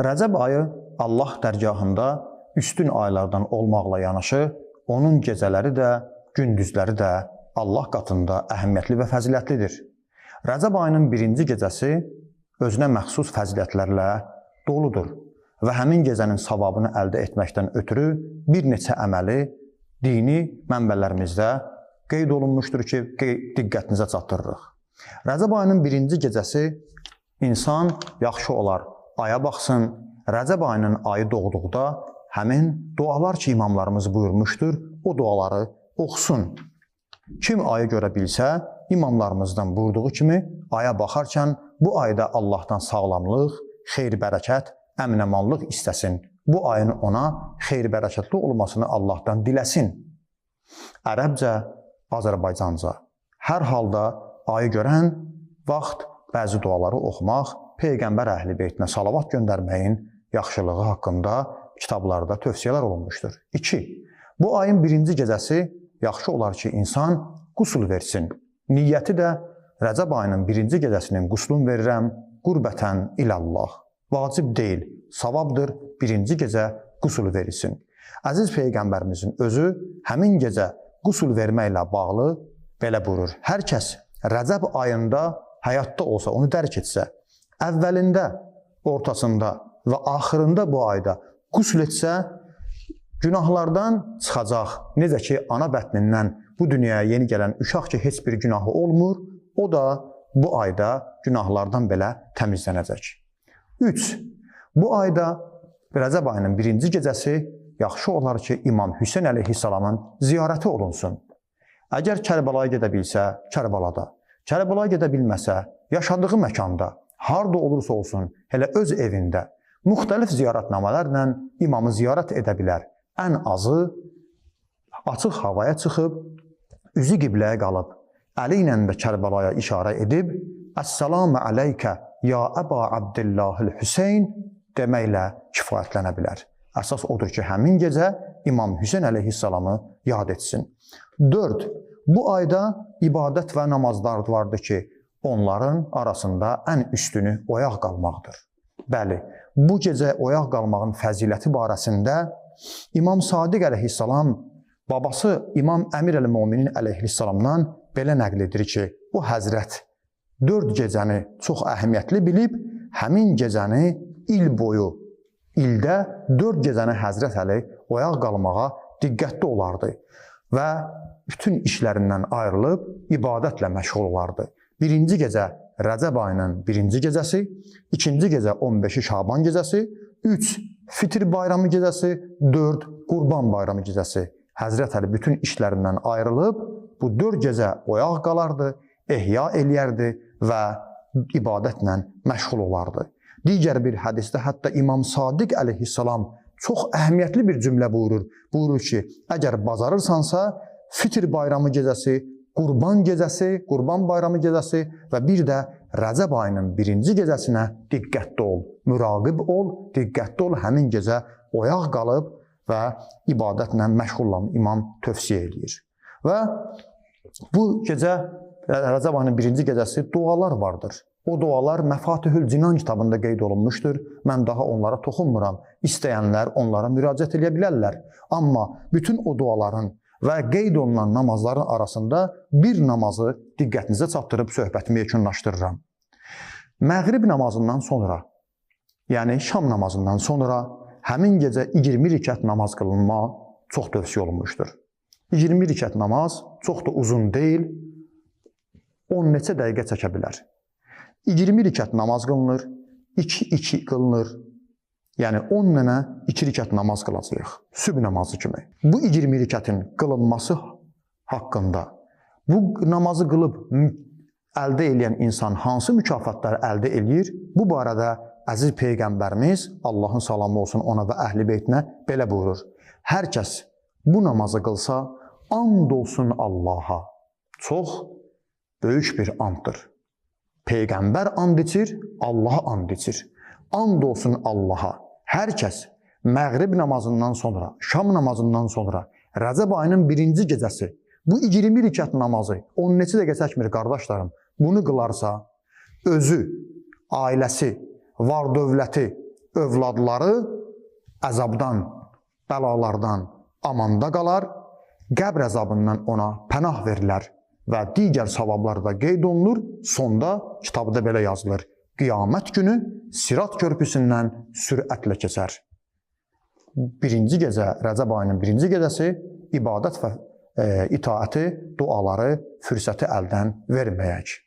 Rəcəb ayı Allah dərgahında üstün aylardan olmaqla yanaşı, onun gecələri də, gündüzləri də Allah qatında əhəmiyyətli və fəzilətlidir. Rəcəb ayının birinci gecəsi özünə məxsus fəzilətlərlə doludur və həmin gecənin savabını əldə etməkdən ötürü bir neçə əməli dini mənbələrimizdə qeyd olunmuşdur ki, diqqətinizə çatdırırıq. Rəcəb ayının birinci gecəsi insan yaxşı olar aya baxsın, Rəcəb ayının ayı doğduqda həmin dualar ki, imamlarımız buyurmuşdur, o duaları oxusun. Kim ayı görə bilsə, imamlarımızdan buyurduğu kimi aya baxarkən bu ayda Allahdan sağlamlıq, xeyir-bərəkət, əmin-əmanlıq istəsin. Bu ayın ona xeyir-bərəkətli olmasını Allahdan diləsin. Ərəbcə, Azərbaycanca. Hər halda ayı görən vaxt bəzi duaları oxumaq, Peyğəmbər əhl-i beytinə salavat göndərməyin yaxşılığı haqqında kitablarda tövsiyələr olunmuşdur. 2. Bu ayın birinci gecəsi yaxşı olar ki, insan qusul versin. Niyyəti də Rəcəb ayının birinci gecəsinin quslun verirəm, qurbətən ilallah. Vacib deyil, savabdır, birinci gecə qusul verilsin. Əziz Peyğəmbərimizin özü həmin gecə qusul verməklə bağlı belə buyurur. Hər kəs Rəcəb ayında həyatda olsa, onu dərk etsə, əvvəlində, ortasında və axırında bu ayda qusul etsə, günahlardan çıxacaq. Necə ki, ana bətnindən bu dünyaya yeni gələn uşaq ki, heç bir günahı olmur, o da bu ayda günahlardan belə təmizlənəcək. 3. Bu ayda Rəcəb ayının birinci gecəsi yaxşı olar ki, İmam Hüseyn əleyhissalamın ziyarəti olunsun. Əgər Kərbəlaya gedə bilsə, Kərbalada, Kərbəlaya gedə bilməsə, yaşadığı məkanda, harda olursa olsun, elə öz evində, müxtəlif ziyarətnamələrlə imamı ziyarət edə bilər. Ən azı açıq havaya çıxıb, üzü qibləyə qalıb, əli ilə də Kərbəlaya işarə edib, Əssəlamü ələykə ya Əba Abdillahil Hüseyn deməklə kifayətlənə bilər. Əsas odur ki, həmin gecə İmam Hüseyn əleyhissalamı yad etsin. 4. Bu ayda ibadət və namazlar vardır ki, onların arasında ən üstünü oyaq qalmaqdır. Bəli, bu gecə oyaq qalmağın fəziləti barəsində İmam Sadiq əleyhissalam babası İmam Əmir əl-Müminin əleyhissalamdan belə nəql edir ki, o həzrət 4 gecəni çox əhəmiyyətli bilib, həmin gecəni il boyu, ildə 4 gecəni Həzrət Əli oyaq qalmağa diqqətli olardı və bütün işlərindən ayrılıb ibadətlə məşğul olardı. Birinci gecə Rəcəb ayının birinci gecəsi, ikinci gecə 15-i Şaban gecəsi, 3 Fitr bayramı gecəsi, 4 Qurban bayramı gecəsi. Həzrət Əli bütün işlərindən ayrılıb bu 4 gecə oyaq qalardı, ehya eləyərdi və ibadətlə məşğul olardı. Digər bir hədisdə hətta İmam Sadiq əleyhissalam çox əhəmiyyətli bir cümlə buyurur. Buyurur ki, əgər bacarırsansa, Fitr bayramı gecəsi, Qurban gecəsi, Qurban bayramı gecəsi və bir də Rəcəb ayının birinci gecəsinə diqqətli ol, müraqib ol, diqqətli ol, həmin gecə oyaq qalıb və ibadətlə məşğul olan imam tövsiyə edir. Və bu gecə Rəcəb ayının birinci gecəsi dualar vardır. O dualar Məfatihül Cinan kitabında qeyd olunmuşdur. Mən daha onlara toxunmuram. İstəyənlər onlara müraciət edə bilərlər. Amma bütün o duaların və qeyd olunan namazların arasında bir namazı diqqətinizə çatdırıb söhbətimi yekunlaşdırıram. Məğrib namazından sonra, yəni şam namazından sonra həmin gecə 20 rükət namaz qılınma çox tövsiyə olunmuşdur. 20 rükət namaz çox da uzun deyil, 10 neçə dəqiqə çəkə bilər. 20 rükət namaz qılınır, 2-2 qılınır. Yəni 10 dənə 2 rükət namaz qılacağıq, sübh namazı kimi. Bu 20 rükətin qılınması haqqında, bu namazı qılıb əldə edən insan hansı mükafatları əldə eləyir? Bu barədə əziz Peyğəmbərimiz, Allahın salamı olsun ona və əhl-i beytinə belə buyurur. Hər kəs bu namazı qılsa, and olsun Allaha. Çox böyük bir anddır. Peyğəmbər and içir, Allaha and içir. And olsun Allaha. Hər kəs məğrib namazından sonra, şam namazından sonra, Rəcəb ayının birinci gecəsi, bu 20 rükət namazı, 10 neçə dəqiqə çəkmir qardaşlarım, bunu qılarsa, özü, ailəsi, var dövləti, övladları əzabdan, bəlalardan amanda qalar, qəbr əzabından ona pənah verilər və digər savablar da qeyd olunur. Sonda kitabda belə yazılır: qiyamət günü Sirat körpüsündən sürətlə keçər. Birinci gecə, Rəcəb ayının birinci gecəsi ibadət və itaəti, duaları, fürsəti əldən verməyək.